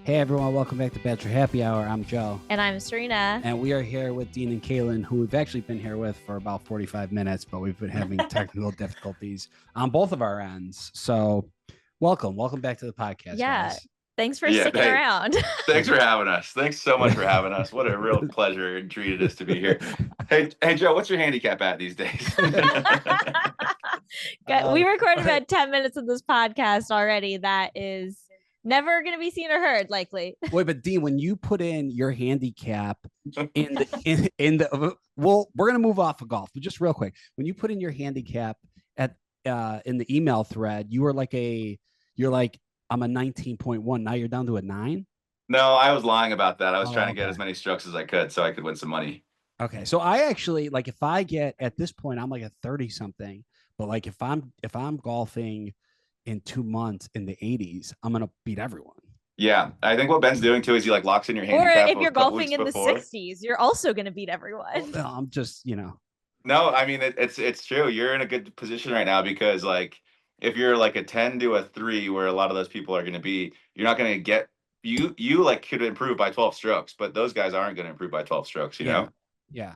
Hey everyone, welcome back to Bachelor Happy Hour. I'm Joe. And I'm Serena. And we are here with Dean and Caelynn, who we've actually been here with for about 45 minutes, but we've been having technical difficulties on both of our ends. So welcome back to the podcast, guys. Thanks for sticking around. Thanks for having us. Thanks so much for having us. What a real pleasure and treat it is to be here. Hey Joe, what's your handicap at these days? We recorded about 10 minutes of this podcast already. That is never going to be seen or heard, likely. Wait, but Dean, when you put in your handicap in the well, we're going to move off of golf, but just real quick, when you put in your handicap at in the email thread, you're like, I'm a 19.1. Now you're down to a 9. No, I was lying about that. I was trying to get as many strokes as I could so I could win some money. Okay. So I actually, like, if I get at this point, I'm like a 30 something, but like if I'm golfing in 2 months in the 80s, I'm going to beat everyone. Yeah. I think what Ben's doing too is he like locks in your handicap. Or if you're golfing in the 60s, you're also going to beat everyone. Well, I'm just, No, I mean, it's true. You're in a good position right now because like, if you're like a 10 to a 3, where a lot of those people are going to be, you're not going to get, you like could improve by 12 strokes, but those guys aren't going to improve by 12 strokes, you know? Yeah.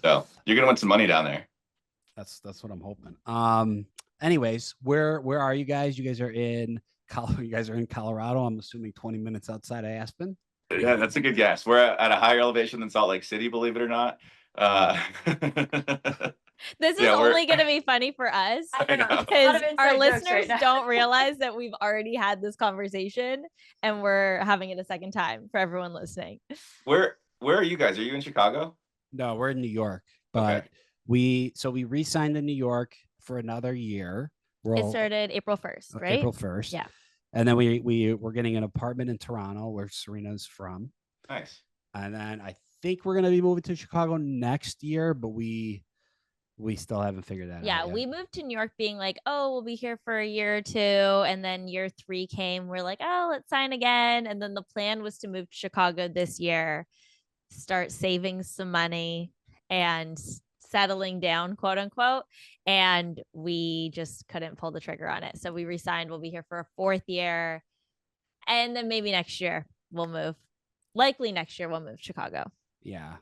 So you're going to win some money down there. That's what I'm hoping. Anyways, where are you guys? You guys are in Colorado. I'm assuming 20 minutes outside of Aspen. Yeah, that's a good guess. We're at a higher elevation than Salt Lake City, believe it or not. This is only going to be funny for us because our listeners don't realize that we've already had this conversation and we're having it a second time for everyone listening. Where are you guys? Are you in Chicago? No, we're in New York, but we re-signed in New York for another year. It started April 1st, right? April 1st. Yeah. And then we're getting an apartment in Toronto where Serena's from. Nice. And then I think we're going to be moving to Chicago next year, but we still haven't figured that out. Yeah, we moved to New York being like, oh, we'll be here for a year or 2. And then year 3 came. We're like, oh, let's sign again. And then the plan was to move to Chicago this year, start saving some money and settling down, quote unquote. And we just couldn't pull the trigger on it. So we resigned. We'll be here for a 4th year. And then maybe next year we'll move. Likely next year we'll move to Chicago. Yeah.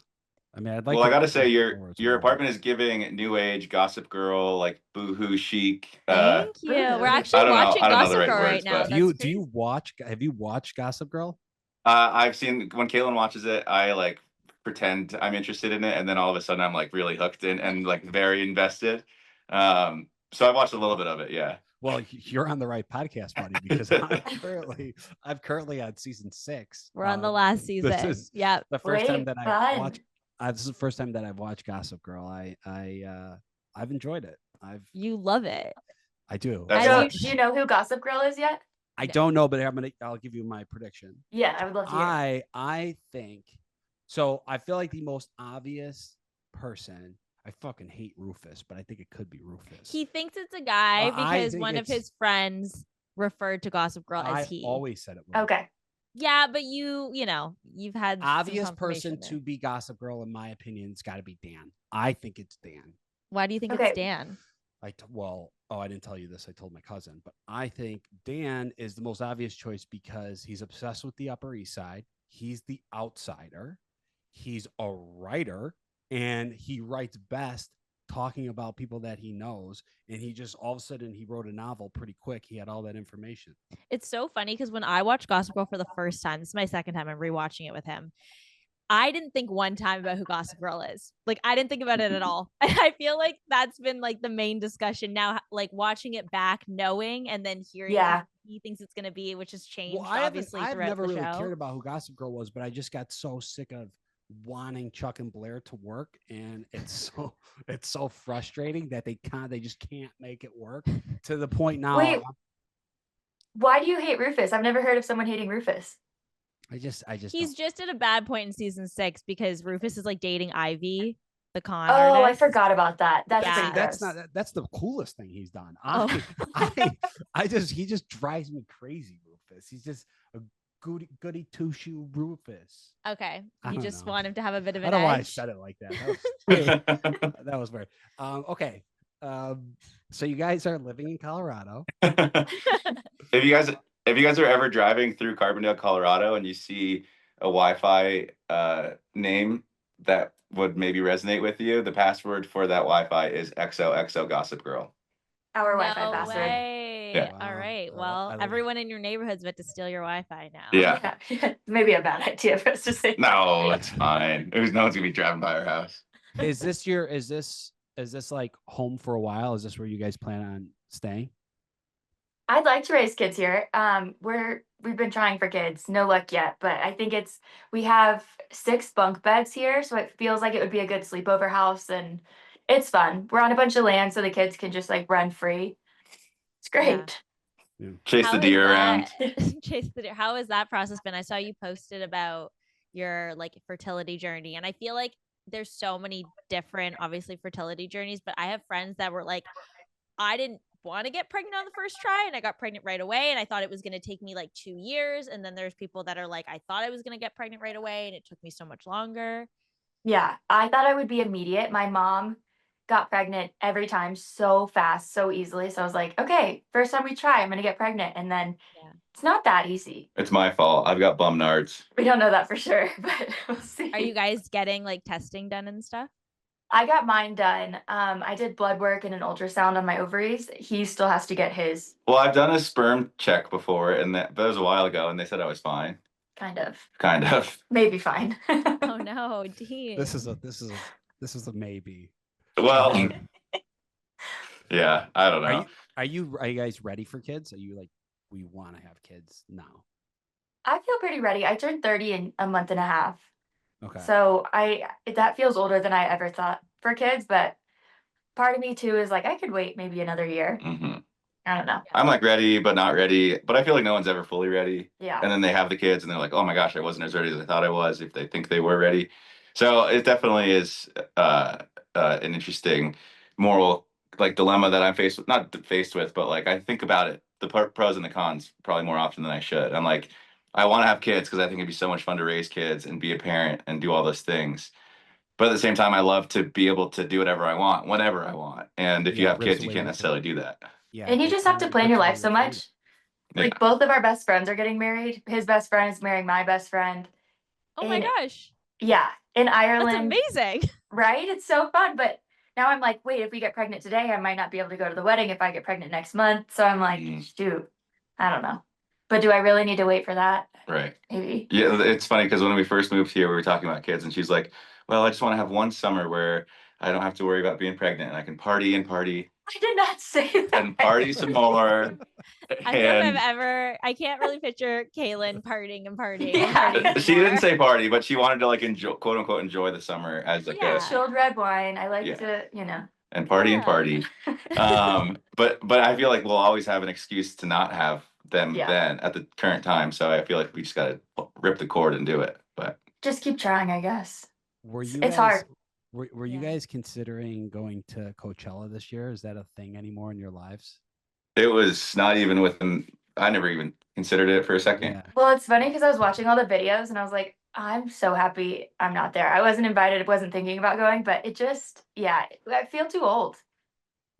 I mean, I gotta say your apartment is giving new age Gossip Girl, like boohoo chic. Thank you. We're actually watching Gossip Girl right now. Have you watched Gossip Girl? I've seen when Caelynn watches it, I like pretend I'm interested in it, and then all of a sudden I'm like really hooked in and like very invested. So I've watched a little bit of it. Yeah. Well, you're on the right podcast, buddy, because I'm currently on season 6. We're on the last season. This is the first time that I watched. This is the first time that I've watched Gossip Girl. I've enjoyed it. You love it. I do. Do you know who Gossip Girl is yet? I don't know, but I'll give you my prediction. Yeah, I would love to hear. I think so. I feel like the most obvious person. I fucking hate Rufus, but I think it could be Rufus. He thinks it's a guy because one of his friends referred to Gossip Girl as he. I always said it was. Okay. Yeah, but you've had obvious person to be Gossip Girl, in my opinion. It's got to be Dan. I think it's Dan. Why do you think it's Dan? I didn't tell you this. I told my cousin, but I think Dan is the most obvious choice because he's obsessed with the Upper East Side. He's the outsider. He's a writer, and he writes best talking about people that he knows. And he just all of a sudden he wrote a novel pretty quick. He had all that information. It's so funny because when I watched Gossip Girl for the first time, this is my second time I'm rewatching it with him. I didn't think one time about who Gossip Girl is. Like, I didn't think about it at all. And I feel like that's been like the main discussion now, like watching it back, knowing, and then hearing what he thinks it's going to be, which has changed obviously throughout the show. I've never really cared about who Gossip Girl was, but I just got so sick of wanting Chuck and Blair to work, and it's so frustrating that they just can't make it work to the point now. Wait, why do you hate Rufus? I've never heard of someone hating Rufus. I just he's just at a bad point in season 6 because Rufus is like dating Ivy, the con artist. I forgot about that. That's the coolest thing he's done. He just drives me crazy, Rufus. He's just a goody two-shoe Rufus. Okay. You just want him to have a bit of an I don't know why I edge. said it like that. That was weird. Okay. So you guys are living in Colorado. Have you if you guys are ever driving through Carbondale, Colorado, and you see a Wi-Fi name that would maybe resonate with you, the password for that Wi-Fi is XOXO Gossip Girl. Our Wi-Fi No password. way. Yeah. All Wow. right. I Well, love- everyone in your neighborhood's about to steal your Wi-Fi now. Yeah. Maybe a bad idea for us to say. No, it's fine. No one's gonna be driving by our house. Is this like home for a while? Is this where you guys plan on staying? I'd like to raise kids here. We've been trying for kids, no luck yet, but I think we have 6 bunk beds here, so it feels like it would be a good sleepover house, and it's fun. We're on a bunch of land, so the kids can just like run free. It's great. Chase How the is deer around. Chase the deer. How has that process been? I saw you posted about your like fertility journey, and I feel like there's so many different, obviously, fertility journeys, but I have friends that were like, I didn't want to get pregnant on the first try and I got pregnant right away, and I thought it was going to take me like 2 years, and then there's people that are like, I thought I was going to get pregnant right away and it took me so much longer. Yeah, I thought I would be immediate. My mom got pregnant every time so fast, so easily. So I was like, okay, first time we try, I'm gonna get pregnant. And then Yeah. it's not that easy. It's my fault. I've got bum nards. We don't know that for sure, but we'll see. Are you guys getting like testing done and stuff? I got mine done. I did blood work and an ultrasound on my ovaries. He still has to get his, Well, I've done a sperm check before, and that was a while ago, and they said I was fine. kind of, Kind of. maybe fine. Oh no, Dean. This is a maybe. Well, yeah, I don't know. Are you guys ready for kids? Are you like, we want to have kids now? I feel pretty ready. I turned 30 in a month and a half. Okay. So that feels older than I ever thought for kids, but part of me too is like, I could wait maybe another year. Mhm. I don't know. I'm like ready, but not ready. But I feel like no one's ever fully ready. Yeah. And then they have the kids, and they're like, "Oh my gosh, I wasn't as ready as I thought I was." If they think they were ready, so it definitely is an interesting moral like dilemma that I'm faced with, but like I think about it, the pros and the cons probably more often than I should. I'm like, I want to have kids because I think it'd be so much fun to raise kids and be a parent and do all those things. But at the same time, I love to be able to do whatever I want, whenever I want. And if you Yeah, have rips kids, you away can't your necessarily do that. Yeah. And you just have to plan your life so much. Yeah. Like both of our best friends are getting married. His best friend is marrying my best friend. Oh my gosh. Yeah, in That's Ireland. amazing. Right? It's so fun. But now I'm like, wait, if we get pregnant today, I might not be able to go to the wedding if I get pregnant next month. So I'm like, shoot, I don't know. But do I really need to wait for that? Right. Maybe. Yeah, it's funny because when we first moved here, we were talking about kids, and she's like, "Well, I just want to have one summer where I don't have to worry about being pregnant, and I can party and party I did not say that. and party some more." I don't know if And I can't really picture Caelynn partying and partying. Yeah. And partying she more. didn't say party, but she wanted to like enjoy, quote unquote, enjoy the summer as like Yeah. Chilled red wine. I like Yeah. to, and party and Yeah. party. But I feel like we'll always have an excuse to not have them Yeah. then at the current time. So I feel like we just gotta rip the cord and do it. But Just keep trying, I guess. Were you It's guys, hard. Were you Yeah. guys considering going to Coachella this year? Is that a thing anymore in your lives? it was not even within. I never even considered it for a second. Yeah. Well, it's funny because I was watching all the videos and I was like, I'm so happy I'm not there. I wasn't invited, wasn't thinking about going, but it just, yeah, I feel too old.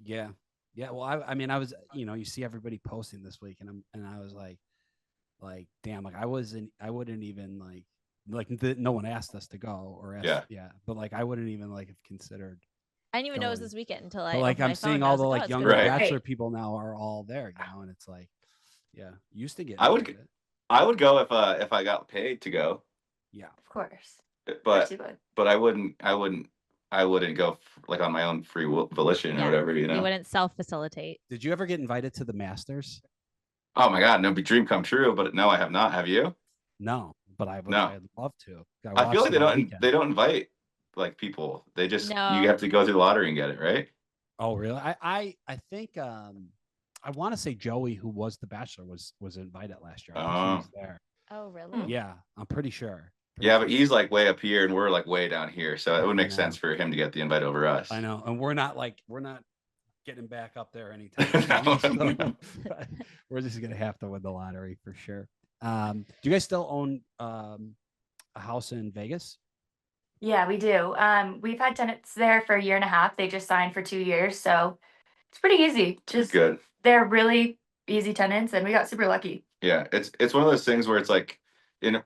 Yeah. Yeah. Well, I mean, I was, you see everybody posting this week, and I was like, damn, like I wouldn't even no one asked us to go or asked, but like I wouldn't even like have considered. I didn't even know it was going. this weekend until But I like opened my I'm phone seeing and I all was the like, like oh, it's younger good. Right. bachelor people now are all there, and it's like, yeah, used to get. I would- invited. I would go if I got paid to go, Yeah. Of course. Of but course you would. but I wouldn't go like on my own free volition or Yeah. whatever, You wouldn't self-facilitate. Did you ever get invited to the Masters? Oh my God, no, be dream come true. But no, I have not. Have you? No, but I would. No. I'd love to. I feel like they watched it all don't weekend. they don't invite like people. They just No. you have to go through the lottery and get it, right? Oh, really? I think I want to say Joey, who was the Bachelor, was invited last year. I think he Oh. was there. Oh, really? Yeah, I'm pretty sure. Yeah, but he's like way up here and we're like way down here. So it would make know. sense for him to get the invite over us. I know, and we're not getting back up there anytime soon. So we're just gonna have to win the lottery for sure. Do you guys still own a house in Vegas? Yeah, we do. We've had tenants there for a year and a half. They just signed for 2 years, so it's pretty easy. Just Good. they're really easy tenants, and we got super lucky. Yeah, it's one of those things where it's like in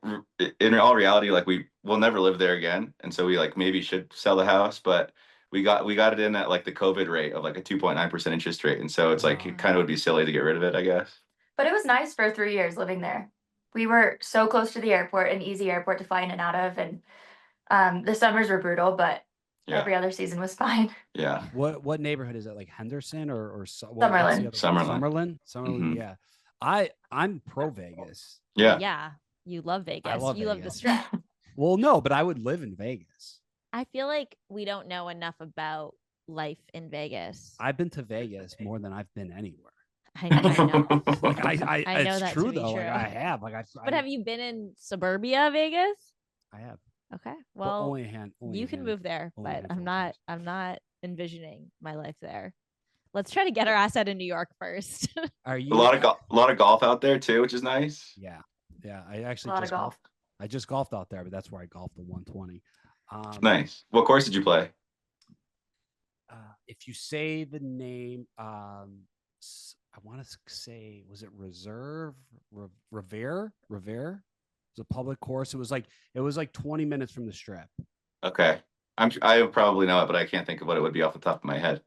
all reality, like we'll never live there again, and so we like maybe should sell the house, but we got it in at like the COVID rate of like a 2.9% interest rate, and so it's like it kind of would be silly to get rid of it, I guess. But it was nice for 3 years living there. We were so close to the airport, an easy airport to fly in and out of, and the summers were brutal, but Yeah, every other season was fine. yeah, What neighborhood is it? Like Henderson or what's the Summerlin. other Summerlin. Summerlin, Mhm. yeah. I'm pro Vegas. Yeah. Yeah. You love Vegas. love you love the Vegas. strip. Well, no, but I would live in Vegas. I feel like we don't know enough about life in Vegas. I've been to Vegas more than I've been anywhere. I know. Like I know it's that to true be though. Like true. I have. Like But have you been in suburbia Vegas? I have. Okay. But Well, only a hand. Only you a can hand- move there, only a but handful I'm of not times. I'm not envisioning my life there. Let's try to get our ass out of New York first. Are A you lot of golf out there too, which is nice. Yeah. I A actually lot of just golf. I just golfed out there, but that's where I golfed the 120. Nice. What course did you play? If you say the name, I want to say, was it Revere? It was a public course. It was like 20 minutes from the strip. Okay, I probably know it, but I can't think of what it would be off the top of my head.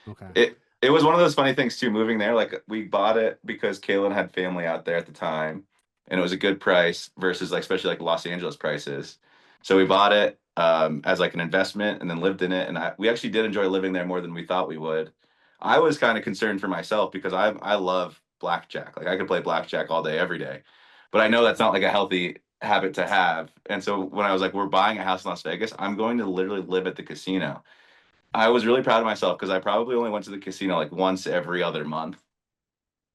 Okay. It was one of those funny things too, moving there. Like we bought it because Caelynn had family out there at the time, and it was a good price versus like especially like Los Angeles prices. So we bought it as like an investment and then lived in it. And we actually did enjoy living there more than we thought we would. I was kind of concerned for myself because I love blackjack. Like I could play blackjack all day, every day. But I know that's not like a healthy habit to have. And so when I was like, we're buying a house in Las Vegas, I'm going to literally live at the casino. I was really proud of myself because I probably only went to the casino like once every other month.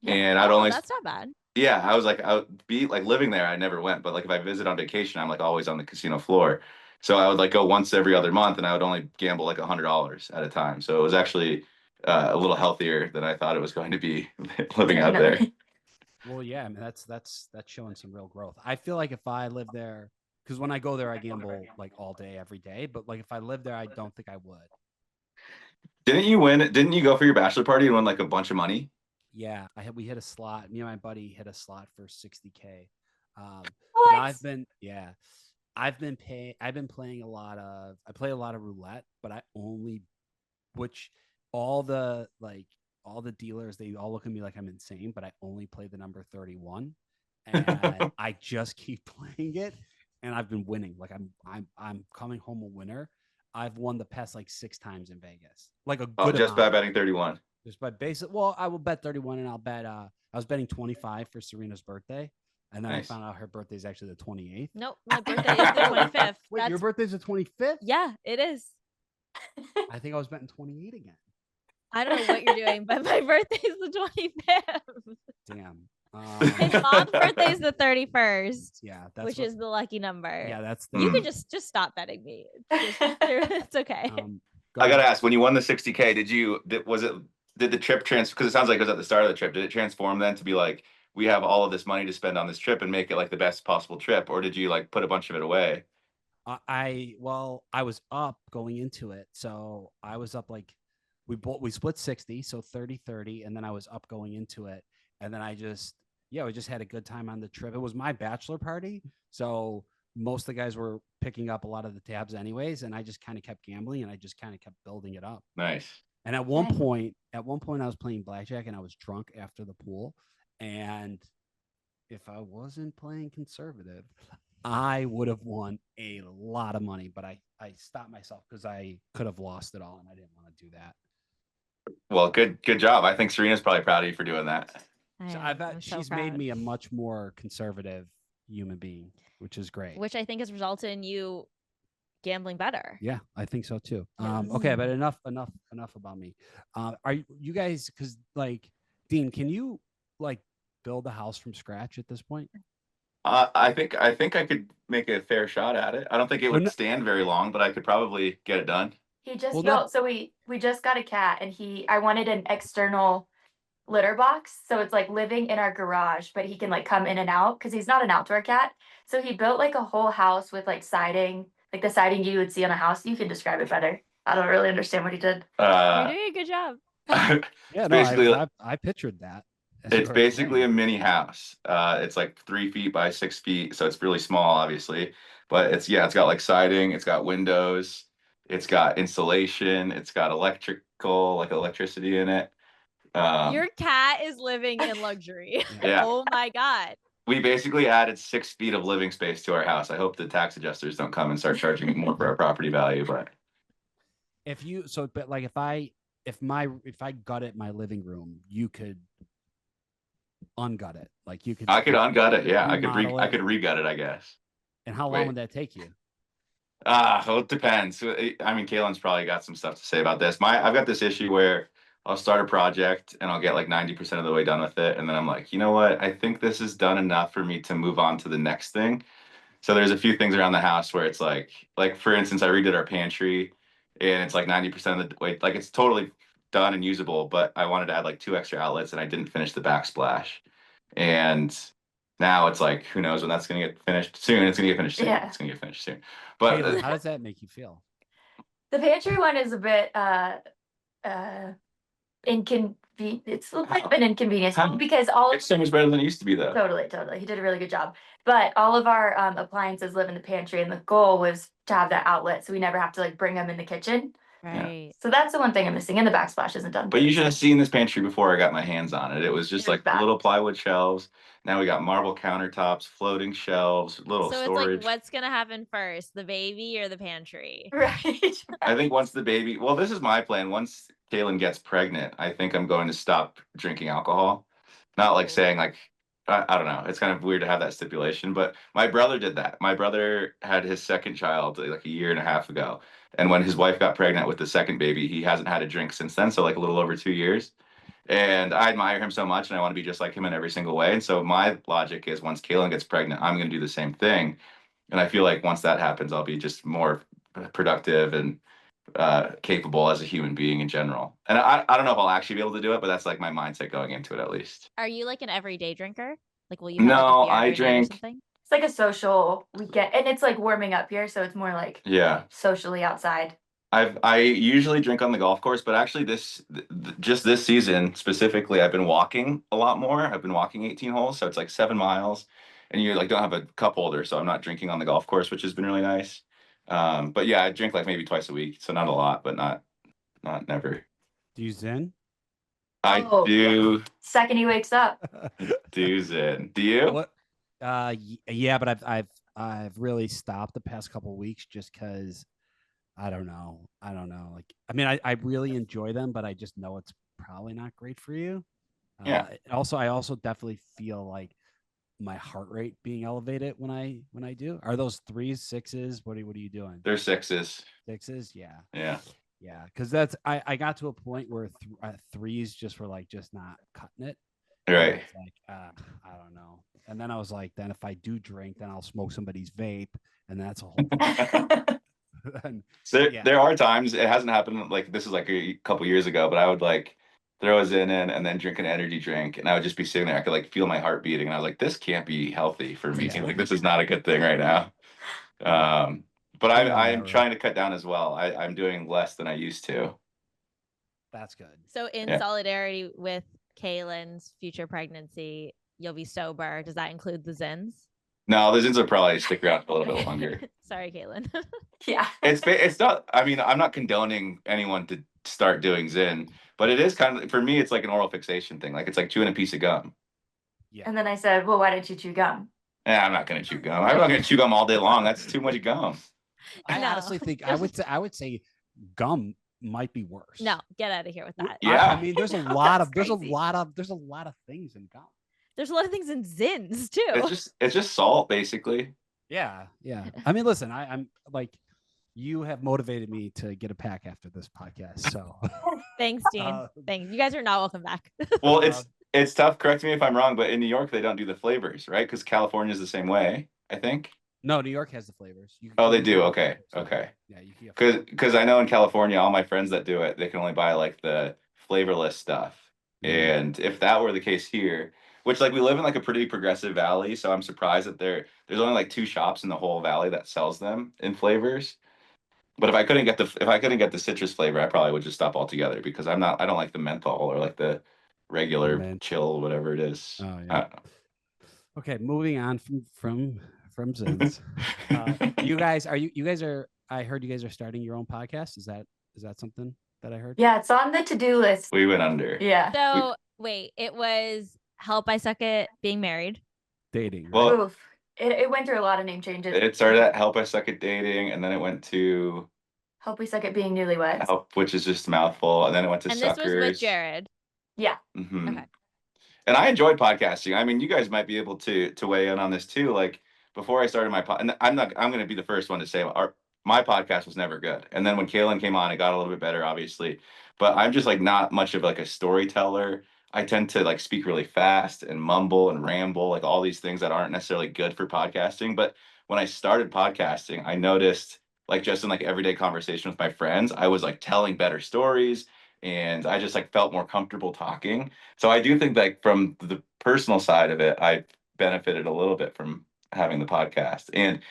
Yeah. And I'd Oh, only that's not bad. yeah, I was like, I would be like living there. I never went, but like if I visit on vacation, I'm like always on the casino floor. So I would like go once every other month, and I would only gamble like $100 at a time. So it was actually a little healthier than I thought it was going to be living out there. Well, yeah, I mean that's showing some real growth. I feel like if I live there, because when I go there, I gamble like all day, every day. But like if I live there, I don't think I would. Didn't you win? Didn't you go for your bachelor party and win like a bunch of money? Yeah, we hit a slot. Me and my buddy hit a slot for 60K. But What? I've been playing a lot of. I play a lot of roulette, but which all the dealers, they all look at me like I'm insane, but I only play the number 31, and I just keep playing it, and I've been winning. Like I'm coming home a winner. I've won the past like 6 times in Vegas, like a good Just by amount. betting 31. Just by basic. Well, I will bet 31, and I'll bet. I was betting 25 for Serena's birthday, and then Nice. I found out her birthday is actually the 28th. Nope, my birthday is the 25th. Wait, your birthday's the 25th? Yeah, it is. I think I was betting 28 again. I don't know what you're doing, but my birthday is the 25th. Damn. My mom's birthday is the 31st. Yeah, which is the lucky number. Yeah, that's you Mm. can just stop betting me. It's okay. I gotta ask, when you won the 60K, did the trip because it sounds like it was at the start of the trip, did it transform then to be like, we have all of this money to spend on this trip and make it like the best possible trip, or did you like put a bunch of it away? I was up going into it, so I was up like we split 60, so 30-30, and then I was up going into it, and then we just had a good time on the trip. It was my bachelor party, so most of the guys were picking up a lot of the tabs anyways, and I just kind of kept gambling, and I just kind of kept building it up. Nice. And at one point I was playing blackjack, and I was drunk after the pool, and if I wasn't playing conservative, I would have won a lot of money, but I stopped myself because I could have lost it all, and I didn't want to do that. Well, good job. I think Serena's probably proud of you for doing that. She's made me a much more conservative human being, which is great. Which I think has resulted in you gambling better. Yeah, I think so too. Yes. Okay, but enough about me. Are you guys, because like Dean, can you like build a house from scratch at this point? I think I could make a fair shot at it. I don't think it would stand very long, but I could probably get it done. He just built. So we just got a cat, and I wanted an external litter box, so it's like living in our garage, but he can like come in and out because he's not an outdoor cat. So he built like a whole house with like siding, like the siding you would see on a house. You can describe it better. I don't really understand what he did. You're doing a good job. Yeah, basically, I pictured that. It's basically a mini house. It's like 3 feet by 6 feet, so it's really small, obviously. But it's got like siding, it's got windows, it's got insulation, it's got electricity in it. Your cat is living in luxury. Yeah. Oh my God. We basically added 6 feet of living space to our house. I hope the tax adjusters don't come and start charging more for our property value. But like if I gutted my living room, you could ungut it. Like you could. I could ungut it. Yeah, I remodel could re-gut it, I guess. And how long would that take you? Well, it depends. I mean, Caelynn's probably got some stuff to say about this. I've got this issue where I'll start a project and I'll get like 90% of the way done with it, and then I'm like, you know what? I think this is done enough for me to move on to the next thing. So there's a few things around the house where it's like for instance, I redid our pantry, and it's like 90% of the way, like it's totally done and usable, but I wanted to add like 2 extra outlets, and I didn't finish the backsplash. And now it's like, who knows when that's going to get finished soon. It's going to get finished soon. Yeah. It's going to get finished soon. But Caelynn, how does that make you feel? The pantry one is a bit it's a bit of an inconvenience because it's so much better than it used to be, though. Totally. He did a really good job. But all of our appliances live in the pantry, and the goal was to have that outlet so we never have to like bring them in the kitchen. Right. So that's the one thing I'm missing, and the backsplash isn't done. But you should have seen this pantry before I got my hands on it. It was just like little plywood shelves. Now we got marble countertops, floating shelves, little So storage. it's like, what's gonna happen first, the baby or the pantry? Right. I think once the baby, well, this is my plan. Once Caelynn gets pregnant, I think I'm going to stop drinking alcohol. Not like saying like, I don't know. It's kind of weird to have that stipulation, but my brother did that. My brother had his second child like a year and a half ago. And when his wife got pregnant with the second baby, he hasn't had a drink since then. So like a little over 2 years. And I admire him so much, and I want to be just like him in every single way. And so my logic is once Caelynn gets pregnant, I'm going to do the same thing. And I feel like once that happens, I'll be just more productive and capable as a human being in general. And I don't know if I'll actually be able to do it, but that's like my mindset going into it, at least. Are you like an everyday drinker? Like, will you have No, like a beer I every day or drink. something? It's like a social weekend, and it's like warming up here, so it's more like socially outside. I usually drink on the golf course, but actually just this season specifically, I've been walking a lot more. I've been walking 18 holes, so it's like 7 miles, and you like don't have a cup holder, so I'm not drinking on the golf course, which has been really nice. But yeah, I drink like maybe twice a week, so not a lot, but not never. Do you Zen? I do. Yeah. Second he wakes up. Do Zen. Do you? What? Yeah, but I've really stopped the past couple of weeks just because I don't know. Like, I mean, I really enjoy them, but I just know it's probably not great for you. Yeah. Also, I also definitely feel like my heart rate being elevated when I do. Are those 3s, 6s? What are you doing? They're 6s. 6s, yeah. Yeah. Yeah, because that's I got to a point where 3s just were like just not cutting it. Right. It's like I don't know. And then I was like, then if I do drink, then I'll smoke somebody's vape, and that's a whole. So there are times it hasn't happened. Like this is like a couple years ago, but I would like throw a Zen in and then drink an energy drink, and I would just be sitting there. I could like feel my heart beating, and I was like, this can't be healthy for me. Like this is not a good thing right now. But I'm trying to cut down as well. I'm doing less than I used to. That's good. So in solidarity with Caelynn's future pregnancy, you'll be sober. Does that include the Zens? No, the Zens will probably stick around for a little bit longer. Sorry, Caelynn. Yeah. It's not, I mean, I'm not condoning anyone to start doing Zen, but it is kind of, for me, it's like an oral fixation thing. Like it's like chewing a piece of gum. Yeah. And then I said, well, why didn't you chew gum? I'm not going to chew gum. I'm not going to chew gum all day long. That's too much gum. I honestly think I would say gum might be worse. No, get out of here with that. Yeah. I mean, there's a lot of things in gum. There's a lot of things in Zins too. It's just salt, basically. Yeah. I mean, listen, I'm like, you have motivated me to get a pack after this podcast. So thanks, Dean. Thanks. You guys are not welcome back. Well, it's tough. Correct me if I'm wrong, but in New York they don't do the flavors, right? Because California is the same way, I think. No, New York has the flavors. They do. Okay. Yeah, because I know in California, all my friends that do it, they can only buy like the flavorless stuff. And if that were the case here, which like we live in like a pretty progressive valley, so I'm surprised that there's only like 2 shops in the whole valley that sells them in flavors. But if I couldn't get the citrus flavor, I probably would just stop altogether because I don't like the menthol or like the regular Mint. chill, whatever it is. Oh I yeah. don't know. Okay, moving on from Zins. You guys are I heard you guys are starting your own podcast. Is that something that I heard? Yeah, it's on the to-do list. We went under. Yeah. So wait, it was Help I Suck at Being Married. Dating, right? Well, Oof. It went through a lot of name changes. it started at Help I Suck at Dating, and then it went to Help We Suck at Being Newlyweds. Help, which is just a mouthful, and then it went to And Suckers. this was with Jared. Yeah. Mm-hmm. Okay. And I enjoyed podcasting. I mean, you guys might be able to weigh in on this too. Like before I started my and I'm going to be the first one to say my podcast was never good. And then when Caelynn came on, it got a little bit better, obviously. But I'm just like not much of like a storyteller. I tend to like speak really fast and mumble and ramble, like all these things that aren't necessarily good for podcasting. But when I started podcasting, I noticed like just in like everyday conversation with my friends, I was like telling better stories and I just like felt more comfortable talking. So I do think like from the personal side of it, I benefited a little bit from having the podcast. And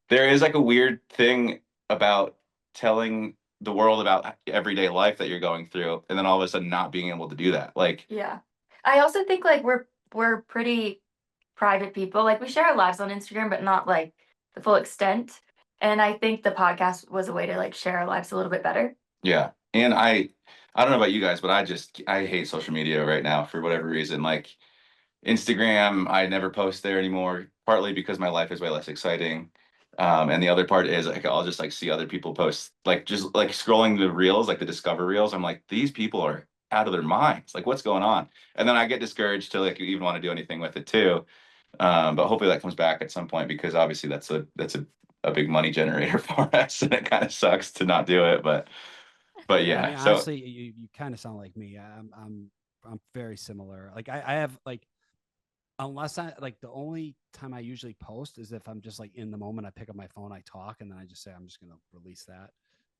there is like a weird thing about telling the world about everyday life that you're going through and then all of a sudden not being able to do that. Like, Yeah. I also think like we're pretty private people. Like we share our lives on Instagram, but not like the full extent. And I think the podcast was a way to like share our lives a little bit better. yeah. And I don't know about you guys, but I hate social media right now for whatever reason. Like Instagram, I never post there anymore, partly because my life is way less exciting. And the other part is like I'll just like see other people post, like just like scrolling the reels, like the Discover reels. I'm like, these people are out of their minds. Like, what's going on? And then I get discouraged to like even want to do anything with it too. But hopefully that comes back at some point because obviously that's a big money generator for us, and it kind of sucks to not do it. But yeah. I mean, So honestly, you kind of sound like me. I'm very similar. Like I have like unless I like the only time I usually post is if I'm just like in the moment, I pick up my phone, I talk, and then I just say I'm just gonna release that.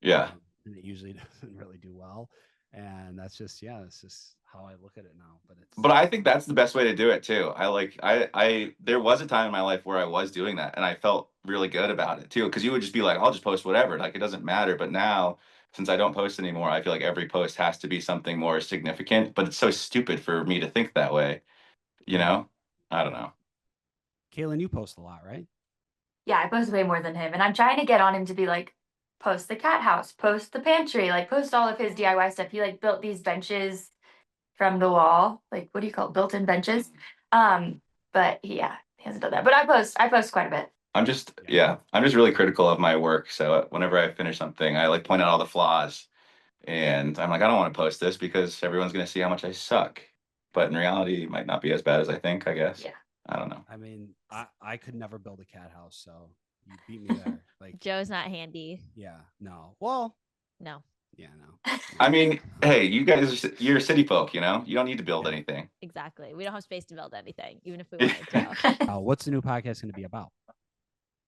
yeah. And it usually doesn't really do well. And that's just that's just how I look at it now. But I think that's the best way to do it too. I there was a time in my life where I was doing that and I felt really good about it too. Cause you would just be like, I'll just post whatever. Like it doesn't matter. But now since I don't post anymore, I feel like every post has to be something more significant. But it's so stupid for me to think that way. You know? I don't know. Caelynn, you post a lot, right? Yeah, I post way more than him. And I'm trying to get on him to be like, post the cat house, post the pantry, like post all of his DIY stuff. He like built these benches from the wall, like what do you call it? Built-in benches. But he hasn't done that. But I post quite a bit. I'm just really critical of my work. So whenever I finish something, I like point out all the flaws. And I'm like, I don't want to post this because everyone's gonna see how much I suck. But in reality, it might not be as bad as I think, I guess. Yeah. I don't know. I mean, I could never build a cat house, so you beat me there. Like Joe's not handy. yeah, no. Well, No. yeah, no. I mean, hey, you guys, you're city folk, you know? You don't need to build anything. Exactly. We don't have space to build anything, even if we wanted to. What's the new podcast going to be about?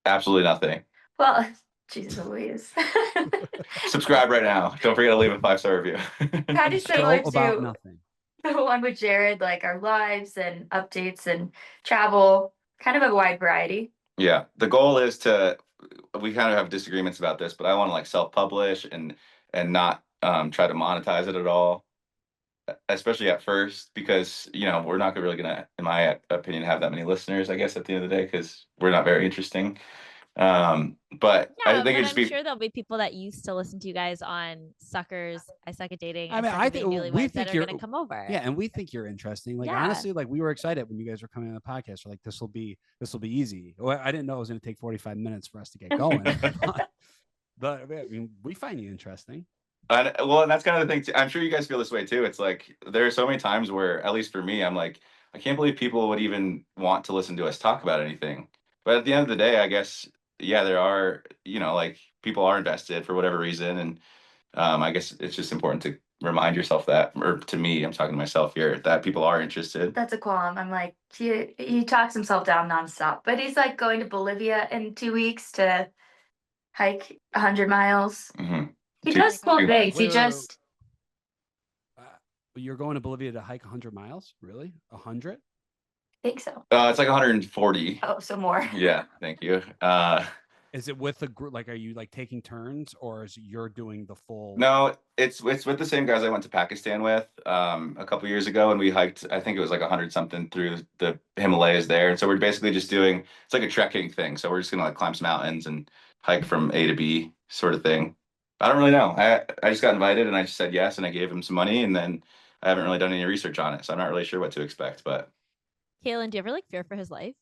Absolutely nothing. Well, Jesus Louise. Subscribe right now. Don't forget to leave a 5-star review. Kind of similar Show about to nothing. the one with Jared, like our lives and updates and travel, kind of a wide variety. Yeah. The goal is we kind of have disagreements about this, but I want to like self-publish and not try to monetize it at all, especially at first, because we're not really gonna, in my opinion, have that many listeners, I guess, at the end of the day, because we're not very interesting. But I think but it's I'm sure there'll be people that used to listen to you guys on Suckers, I Suck at Dating. I think we think that are going to come over. Yeah, and we think you're interesting. Like honestly, like we were excited when you guys were coming on the podcast. We're like, this will be easy. Well, I didn't know it was going to take 45 minutes for us to get going. But I mean, we find you interesting. And that's kind of the thing too. I'm sure you guys feel this way too. It's like there are so many times where, at least for me, I'm like, I can't believe people would even want to listen to us talk about anything. But at the end of the day, I guess, yeah, there are, like people are invested for whatever reason. And I guess it's just important to remind yourself that, or to me, I'm talking to myself here, that people are interested. That's a qualm. I'm like, he talks himself down nonstop, but he's like going to Bolivia in 2 weeks to hike 100 miles. Mm-hmm. He does cool things. You're going to Bolivia to hike 100 miles? Really? 100? I think so. It's like 140. Oh, so more. Yeah, thank you. Is it with a group? Like, are you like taking turns, or is you're doing the full? No, it's with the same guys I went to Pakistan with a couple years ago, and we hiked. I think it was like 100 something through the Himalayas there, and so we're basically just doing. It's like a trekking thing. So we're just gonna like climb some mountains and hike from A to B, sort of thing. I don't really know. I just got invited, and I just said yes, and I gave him some money, and then I haven't really done any research on it, so I'm not really sure what to expect. But Caelynn, do you ever like fear for his life?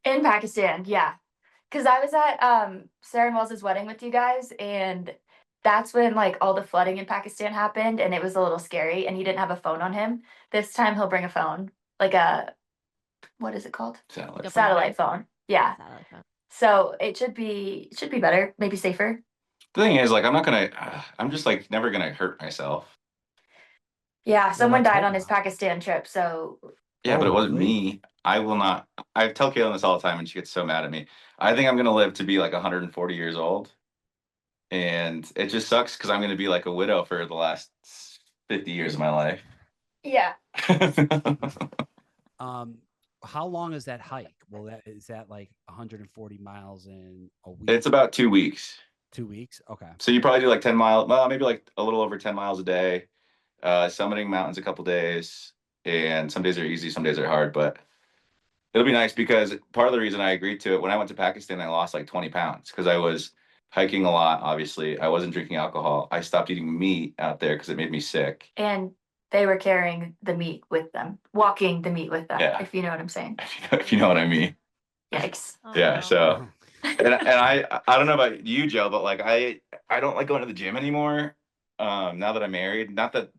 In Pakistan, yeah. Because I was at Sarah and Wells's wedding with you guys, and that's when like all the flooding in Pakistan happened, and it was a little scary. And he didn't have a phone on him. This time he'll bring a phone, like a what is it called? satellite. Satellite phone. Yeah. Satellite phone. So it should be better, maybe safer. The thing is, like, I'm not gonna. I'm just like never gonna hurt myself. Yeah, someone let's died hope on his not. Pakistan trip, so Yeah, but Oh, it wasn't really? me. I will not. I tell Caelynn this all the time, and she gets so mad at me. I think I'm gonna live to be like 140 years old, and it just sucks because I'm gonna be like a widow for the last 50 years of my life. yeah. How long is that hike? Well, is that like 140 miles in a week? It's about 2 weeks. 2 weeks. Okay. So you probably do like 10 miles, well, maybe like a little over 10 miles a day, summiting mountains a couple days, and some days are easy, some days are hard, but it'll be nice because part of the reason I agreed to it, when I went to Pakistan, I lost like 20 pounds because I was hiking a lot, obviously. I wasn't drinking alcohol. I stopped eating meat out there because it made me sick. And they were carrying the meat with them, walking the meat with them, Yeah. if you know what I'm saying. If you know what I mean. Yikes. Yeah, Aw. so and I don't know about you, Joe, but like I don't like going to the gym anymore. Now that I'm married, not that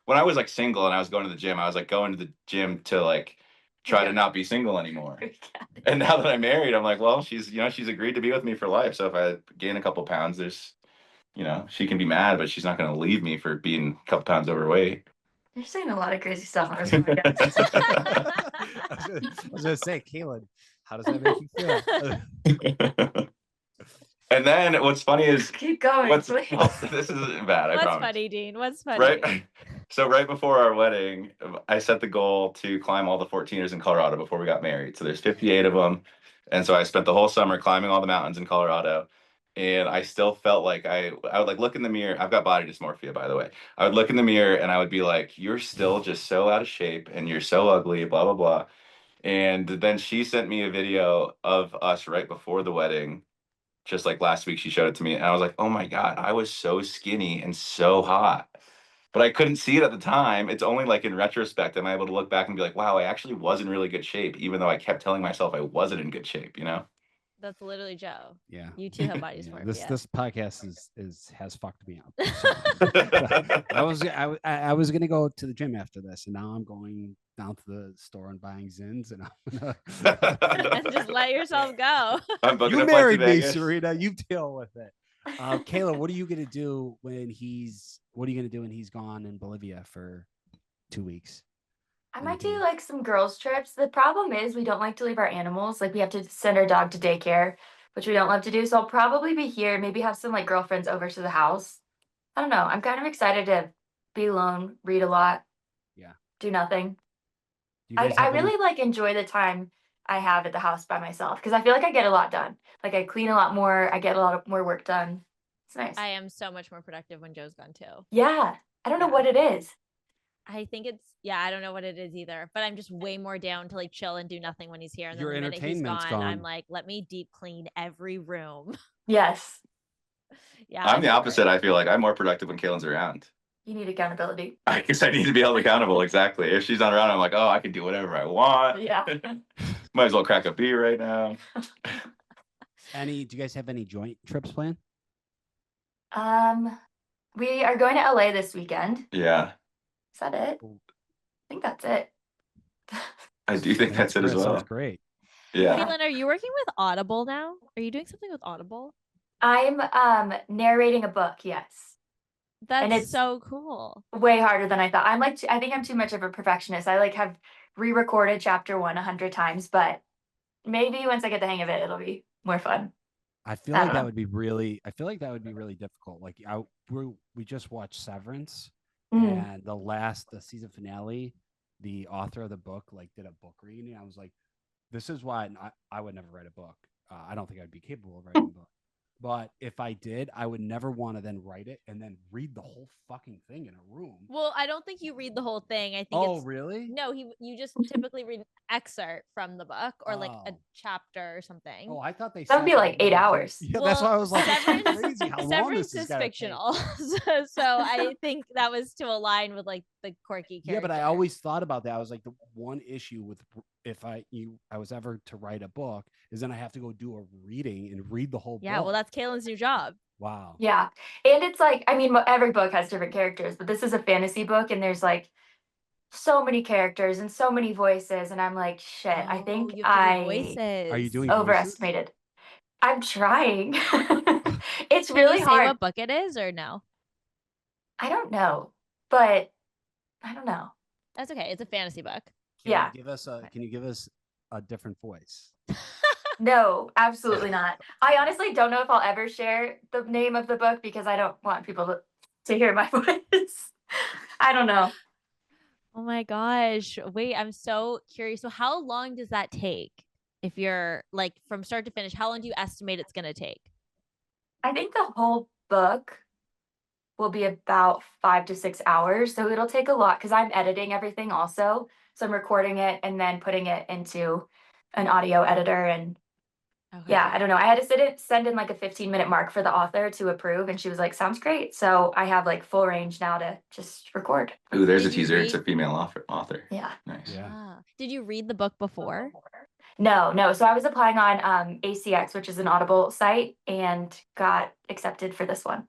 when I was like single and I was going to the gym, I was like going to the gym to like try to not be single anymore. And now that I'm married, I'm like, well, she's agreed to be with me for life. So if I gain a couple pounds, there's she can be mad, but she's not going to leave me for being a couple pounds overweight. You're saying a lot of crazy stuff on this podcast. I was gonna say, Caelynn, how does that make you feel? And then what's funny is Keep going. this isn't bad, I What's promise. funny, Dean? What's funny? Right. So right before our wedding, I set the goal to climb all the 14ers in Colorado before we got married. So there's 58 of them. And so I spent the whole summer climbing all the mountains in Colorado. And I still felt like I would like look in the mirror. I've got body dysmorphia, by the way. I would look in the mirror and I would be like, you're still just so out of shape and you're so ugly, blah, blah, blah. And then she sent me a video of us right before the wedding. Just like last week, she showed it to me. And I was like, oh my God, I was so skinny and so hot. But I couldn't see it at the time. It's only like in retrospect am I able to look back and be like, wow, I actually was in really good shape, even though I kept telling myself I wasn't in good shape, you know? That's literally Joe. Yeah. You too have body Yeah, dysmorphia. this podcast has fucked me up. So, I was gonna go to the gym after this, and now I'm going down to the store and buying Zins, and I'm gonna And just let yourself go. I'm booking you a flight to married me, Vegas. Serena. You deal with it. Kayla, what are you gonna do when he's gone in Bolivia for 2 weeks? I might do like some girls' trips. The problem is we don't like to leave our animals. Like we have to send our dog to daycare, which we don't love to do. So I'll probably be here, maybe have some like girlfriends over to the house. I don't know. I'm kind of excited to be alone, read a lot. Yeah. Do nothing. Do you guys I have any- really like enjoy the time I have at the house by myself because I feel like I get a lot done. Like I clean a lot more, I get a lot more work done. It's nice. I am so much more productive when Joe's gone too. Yeah. I don't know Yeah. what it is. I think I don't know what it is either, but I'm just way more down to like chill and do nothing when he's here. And then Your the minute he's entertainment's gone, I'm gone. like, let me deep clean every room. Yes. Yeah. I'm the opposite. I feel like I'm more productive when Caelynn's around. You need accountability. I guess I need to be held accountable. Exactly. If she's not around, I'm like, oh, I can do whatever I want. Yeah. Might as well crack a beer right now. Do you guys have any joint trips planned? We are going to LA this weekend. Yeah. Is that it? I think that's it. I do think that's it as well. Sounds great. Yeah. Caelynn, are you working with Audible now? Are you doing something with Audible? I'm narrating a book, yes. That's it's- so cool. Way harder than I thought. I think I'm too much of a perfectionist. I like have re-recorded chapter 1 100 times, but maybe once I get the hang of it, it'll be more fun. I feel I like don't that know. would be really. I feel like that would be really difficult. Like we just watched Severance, Mm. and the season finale, the author of the book like did a book reading. And I was like, this is why I would never write a book. I don't think I'd be capable of writing a book. But if I did, I would never want to then write it and then read the whole fucking thing in a room. Well, I don't think you read the whole thing. I think Oh, it's really? no. You just typically read an excerpt from the book or like a Oh. chapter or something. Oh, I thought they That would be sat like there 8 and- hours. Yeah, that's why I was like, it's Severance, crazy how long Severance this is gotta take. fictional, so I think that was to align with like the quirky character. Yeah, but I always thought about that. I was like, the one issue with if I was ever to write a book is then I have to go do a reading and read the whole yeah. book. Well, that's Caelynn's new job. Wow. Yeah. And it's like, I mean, every book has different characters, but this is a fantasy book and there's like so many characters and so many voices. And I'm like, shit, I Oh, think you have to do I voices. Are you doing voices? overestimated. I'm trying. It's Can really you say hard. what book it is or no? I don't know, but I don't know. That's okay. It's a fantasy book. Yeah. Can you give us a different voice? No, absolutely not. I honestly don't know if I'll ever share the name of the book because I don't want people to hear my voice. I don't know. Oh my gosh. Wait, I'm so curious. So how long does that take? If you're like from start to finish, how long do you estimate it's going to take? I think the whole book will be about 5 to 6 hours. So it'll take a lot because I'm editing everything also. So I'm recording it and then putting it into an audio editor. And Okay. yeah, I don't know. I had to send in like a 15-minute mark for the author to approve. And she was like, sounds great. So I have like full range now to just record. Ooh, there's a Did you teaser. It's a read- female author. Yeah. Nice. Yeah. Ah. Did you read the book before? No. So I was applying on ACX, which is an Audible site, and got accepted for this one.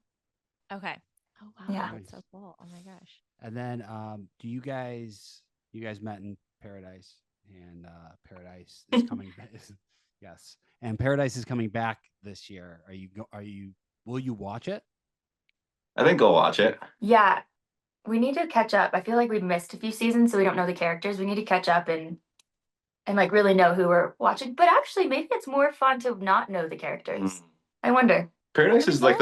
Okay. Oh wow. Yeah. That's so cool. Oh my gosh. And then do you guys met in Paradise, and Paradise is coming yes. And Paradise is coming back this year. Will you watch it? I think go watch it. Yeah. We need to catch up. I feel like we've missed a few seasons, so we don't know the characters. We need to catch up and like really know who we're watching. But actually, maybe it's more fun to not know the characters. I wonder. Paradise is like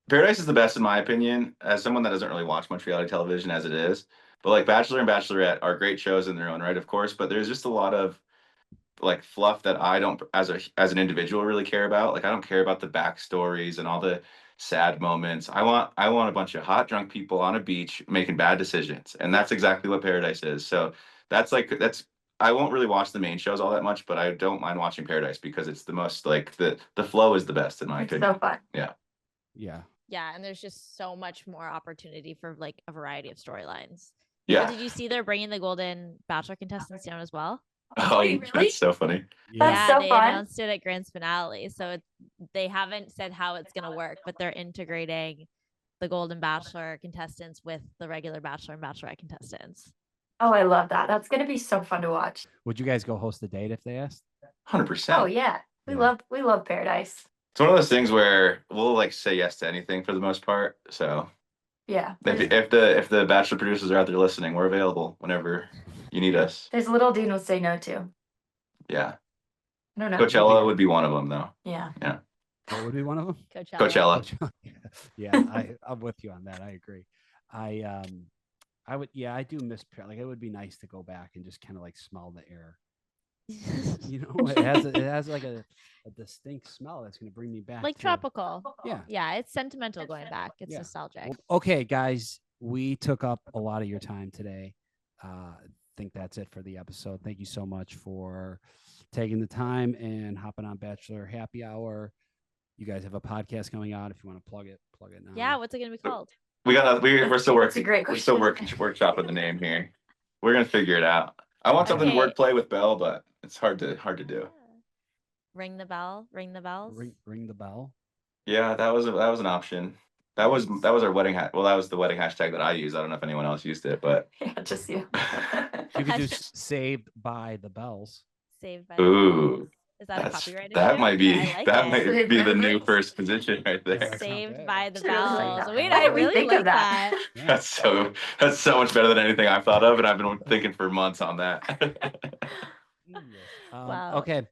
Paradise is the best in my opinion, as someone that doesn't really watch much reality television as it is. But like Bachelor and Bachelorette are great shows in their own right, of course, but there's just a lot of like fluff that I don't as an individual really care about. Like I don't care about the backstories and all the sad moments. I want a bunch of hot drunk people on a beach making bad decisions. And that's exactly what Paradise is. So that's I won't really watch the main shows all that much, but I don't mind watching Paradise because it's the most like the flow is the best in my It's opinion. so fun. Yeah. Yeah, and there's just so much more opportunity for like a variety of storylines. Yeah. Did you see they're bringing the Golden Bachelor contestants down as well? Oh, Wait, really? that's so funny. That's yeah, so they fun. announced it at Grand Finale. So they haven't said how it's going to work, but they're integrating the Golden Bachelor contestants with the regular Bachelor and Bachelorette contestants. Oh, I love that. That's gonna be so fun to watch. Would you guys go host a date if they asked? 100%. Oh yeah. We Yeah. love Paradise. It's one of those things where we'll like say yes to anything for the most part. So Yeah. if the Bachelor producers are out there listening, we're available whenever you need us. There's little Dean will say no to. Yeah. I don't know. Coachella would be one of them though. Yeah. What would be one of them? Coachella. Yeah, I'm with you on that. I agree. I would. Yeah, I do miss like it would be nice to go back and just kind of like smell the air. You know, it has like a distinct smell that's going to bring me back. Like to- tropical. Yeah. Yeah, it's sentimental going back. It's Yeah. nostalgic. Well, okay, guys, we took up a lot of your time today. I think that's it for the episode. Thank you so much for taking the time and hopping on Bachelor Happy Hour. You guys have a podcast coming out. If you want to plug it now. Yeah, what's it going to be called? We're still That's a working. great We're still question. workshopping the name here. We're gonna figure it out. I want something Okay. wordplay with Belle, but it's hard to do. Ring the bell. Ring the bells. Ring the bell. Yeah, that was an option. That was our wedding Well, that was the wedding hashtag that I used. I don't know if anyone else used it, but Yeah, just you. You could do saved by the bells. Saved by the ooh, bells. Is that a copyright that issue? might be I like that it. might Saved be by the the new bells. first position right there. That's not Saved bad. by the Should really like bells. that. Wait, I I didn't really think like of that. that. Yeah. That's so much better than anything I've thought of, and I've been thinking for months on that. Wow. Okay,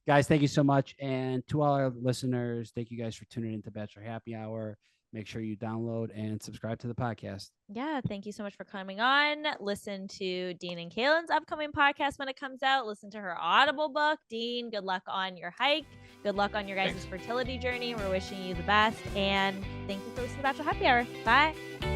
guys, thank you so much. And to all our listeners, thank you guys for tuning into Bachelor Happy Hour. make sure you download and subscribe to the podcast. Yeah, thank you so much for coming on. Listen to Dean and Caelynn's upcoming podcast when it comes out. Listen to her Audible book. Dean, good luck on your hike. Good luck on your guys' fertility journey. We're wishing you the best. And thank you for listening to Bachelor Happy Hour. Bye.